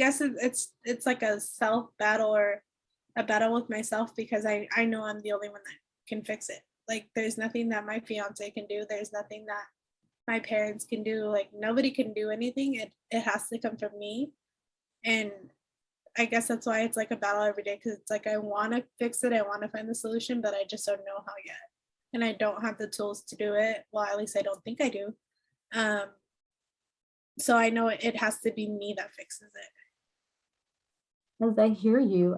guess it's like a self battle or a battle with myself because I know I'm the only one that can fix it. Like there's nothing that my fiance can do. There's nothing that my parents can do. Like nobody can do anything. It has to come from me. And I guess that's why it's like a battle every day because it's like I want to fix it. I want to find the solution, but I just don't know how yet. And I don't have the tools to do it. Well, at least I don't think I do. Um, so I know it has to be me that fixes it. As I hear you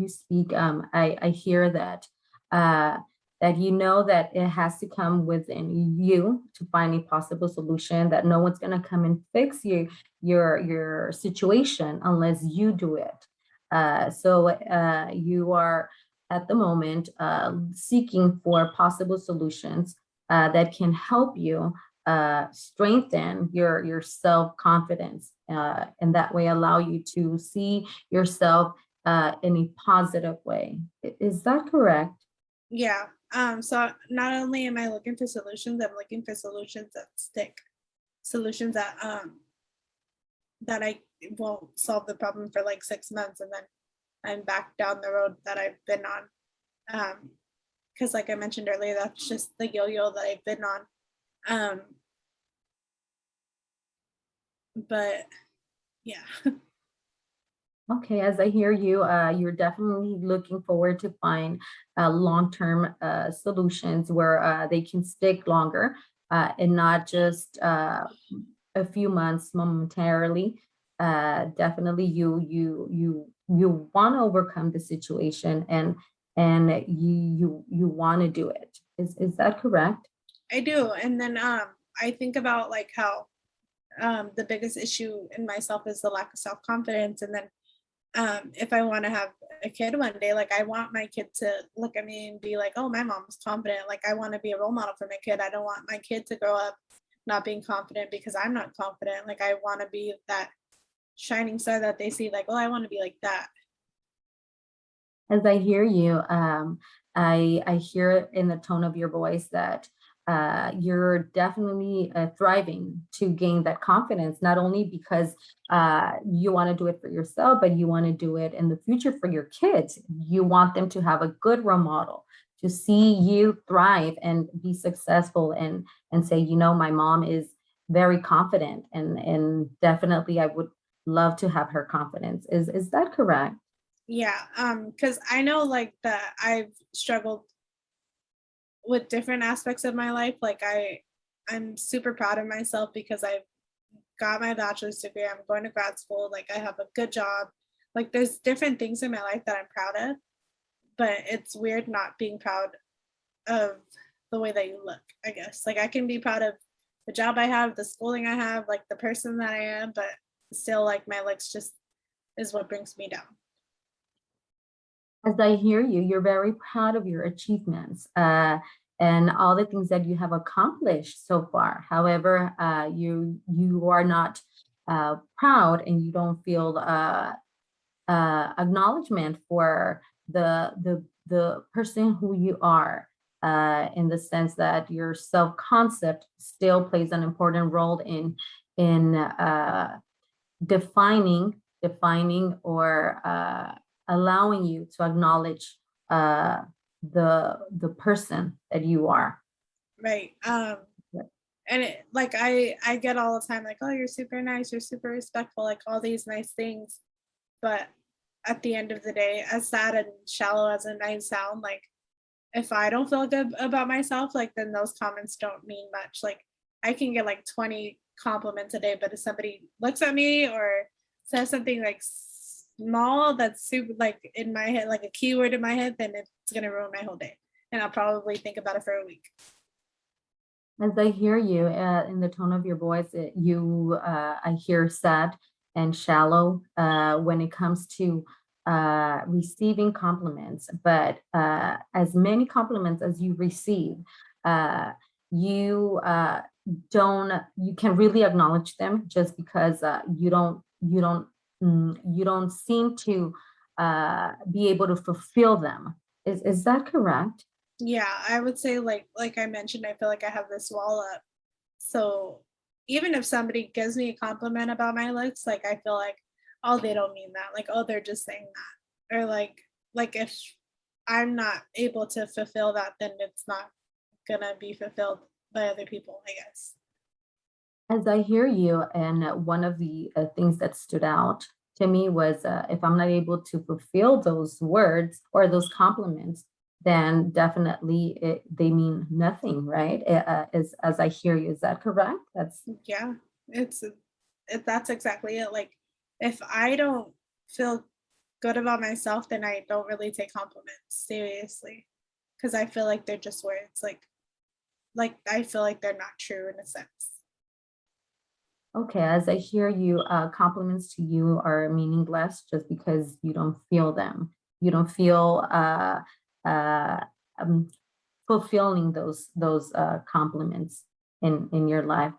speak, I hear that uh, that you know that it has to come within you to find a possible solution. That no one's going to come and fix your situation unless you do it. You are at the moment seeking for possible solutions that can help you strengthen your self confidence, and that way allow you to see yourself in a positive way. Is that correct? Yeah. So not only am I looking for solutions, I'm looking for solutions that stick. Solutions that I won't solve the problem for like 6 months and then I'm back down the road that I've been on. Because like I mentioned earlier, that's just the yo-yo that I've been on. Um, but yeah. Okay, as I hear you, you're definitely looking forward to find long-term solutions where they can stick longer and not just a few months momentarily. Definitely, you want to overcome the situation, and you want to do it. Is that correct? I do. And then I think about like how the biggest issue in myself is the lack of self-confidence. And then if I want to have a kid one day, like I want my kid to look at me and be like, oh, my mom's confident. Like I want to be a role model for my kid. I don't want my kid to grow up not being confident because I'm not confident. Like I want to be that shining star that they see, like, oh, I want to be like that. As I hear you, I hear in the tone of your voice that you're definitely thriving to gain that confidence, not only because you want to do it for yourself, but you want to do it in the future for your kids. You want them to have a good role model, to see you thrive and be successful, and say, you know, my mom is very confident, and definitely I would love to have her confidence. Is that correct? Yeah. Because I know like that I've struggled with different aspects of my life. Like I'm super proud of myself because I've got my bachelor's degree. I'm going to grad school. Like I have a good job. Like there's different things in my life that I'm proud of, but it's weird not being proud of the way that you look, I guess. Like I can be proud of the job I have, the schooling I have, like the person that I am, but still like my looks just is what brings me down. As I hear you, you're very proud of your achievements and all the things that you have accomplished so far. However, you are not proud, and you don't feel acknowledgement for the person who you are, in the sense that your self concept still plays an important role in defining or allowing you to acknowledge uh, the person that you are. Right. And like I get all the time like, oh, you're super nice, you're super respectful, like all these nice things. But at the end of the day, as sad and shallow as it might sound, like if I don't feel good about myself, like then those comments don't mean much. Like I can get like 20 compliments a day, but if somebody looks at me or says something like small that's super like in my head, like a keyword in my head, then it's gonna ruin my whole day. And I'll probably think about it for a week. As I hear you in the tone of your voice, I hear sad and shallow when it comes to receiving compliments. But as many compliments as you receive, uh, you you can really acknowledge them, just because you don't seem to be able to fulfill them. Is that correct? Yeah, I would say like I mentioned, I feel like I have this wall up. So even if somebody gives me a compliment about my looks, like I feel like, oh, they don't mean that. Like, oh, they're just saying that. Or like if I'm not able to fulfill that, then it's not gonna be fulfilled by other people, I guess. As I hear you, and one of the things that stood out to me was if I'm not able to fulfill those words or those compliments, then definitely they mean nothing, right? As I hear you, is that correct? That's Yeah, it's that's exactly it. Like if I don't feel good about myself, then I don't really take compliments seriously because I feel like they're just words. Like I feel like they're not true in a sense. okay. As I hear you, compliments to you are meaningless just because you don't feel them. You don't feel uh, um, fulfilling those compliments in your life.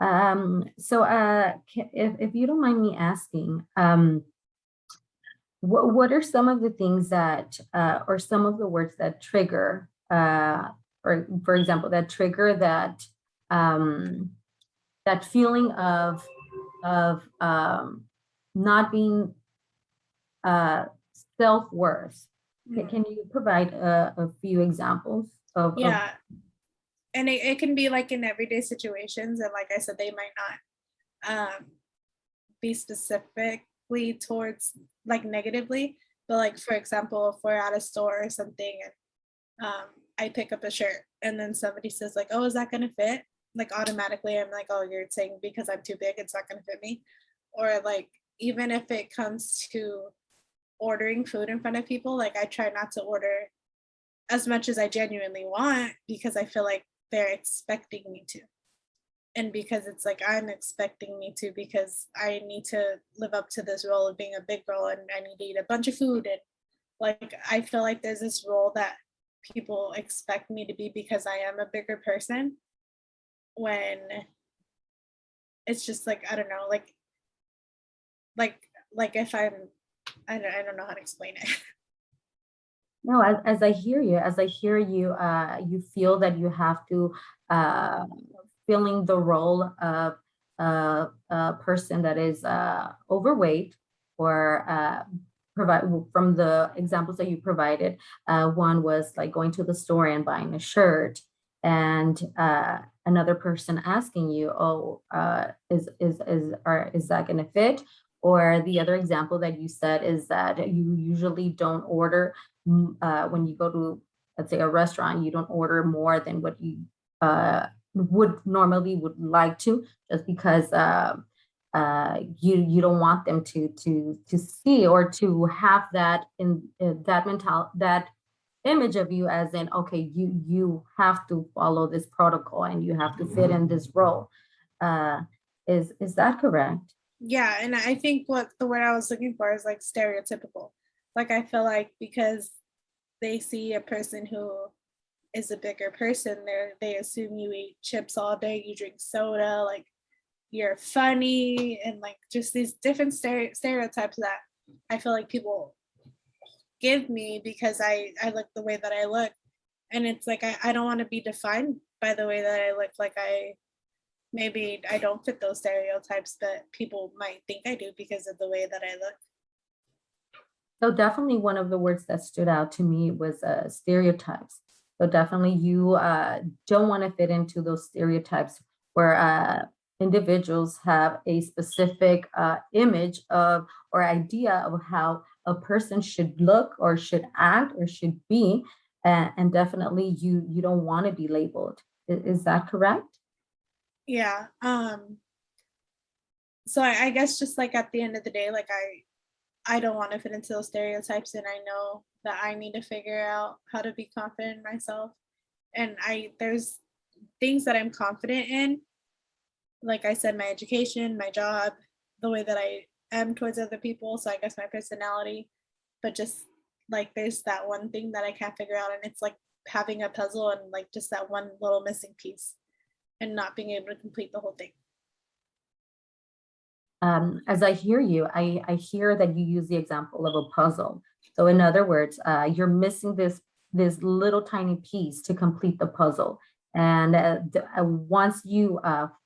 If you don't mind me asking, what are some of the things that or some of the words that trigger, or for example, that trigger um, that feeling of not being uh, self-worth? Mhm. Can you provide a few examples of Yeah, and it can be like in everyday situations, and like I said, they might not be specifically towards like negatively, but like for example, if we're at a store or something and I pick up a shirt and then somebody says like, "Oh, is that gonna fit?" Like automatically, I'm like, "Oh, you're saying because I'm too big, it's not gonna fit me," or like even if it comes to ordering food in front of people, like I try not to order as much as I genuinely want because I feel like they're expecting me to. And because it's like I'm expecting me to because I need to live up to this role of being a big girl and I need to eat a bunch of food and like I feel like there's this role that people expect me to be because I am a bigger person when it's just like I don't know like like if I don't know how to explain it. No, as I hear you, you feel that you have to uh, filling the role of a person that is overweight, or provide from the examples that you provided. One was like going to the store and buying a shirt, and another person asking you, "Oh, is that going to fit?" Or the other example that you said is that you usually don't order when you go to, let's say, a restaurant, you don't order more than what you would like to, just because you don't want them to see or to have that that image of you, as in, okay, you have to follow this protocol and you have to fit in this role. Uh, is that correct? Yeah, and I think what the word I was looking for is like stereotypical. Like I feel like because they see a person who is a bigger person, they assume you eat chips all day, you drink soda, like you're funny, and like just these different stereotypes that I feel like people give me because I look the way that I look, and it's like I don't want to be defined by the way that I look. Like maybe I don't fit those stereotypes, but people might think I do because of the way that I look. So definitely one of the words that stood out to me was stereotypes. So definitely you don't want to fit into those stereotypes where individuals have a specific image of or idea of how a person should look or should act or should be, and definitely you don't want to be labeled. Is that correct? Yeah. So I guess just like at the end of the day, like I don't want to fit into those stereotypes, and I know that I need to figure out how to be confident in myself. And I there's things that I'm confident in, like I said, my education, my job, the way that I am towards other people. So I guess my personality, but just like there's that one thing that I can't figure out, and it's like having a puzzle and like just that one little missing piece and not being able to complete the whole thing. As I hear you, I hear that you use the example of a puzzle. So in other words, you're missing this little tiny piece to complete the puzzle. And once you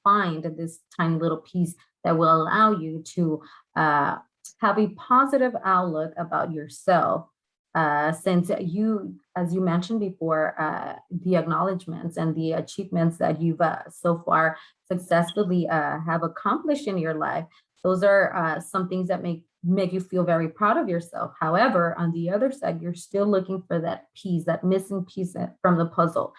find this tiny little piece that will allow you to have a positive outlook about yourself. Since you, as you mentioned before, the acknowledgments and the achievements that you've so far successfully have accomplished in your life, those are some things that make you feel very proud of yourself. However, on the other side, you're still looking for that piece, that missing piece from the puzzle.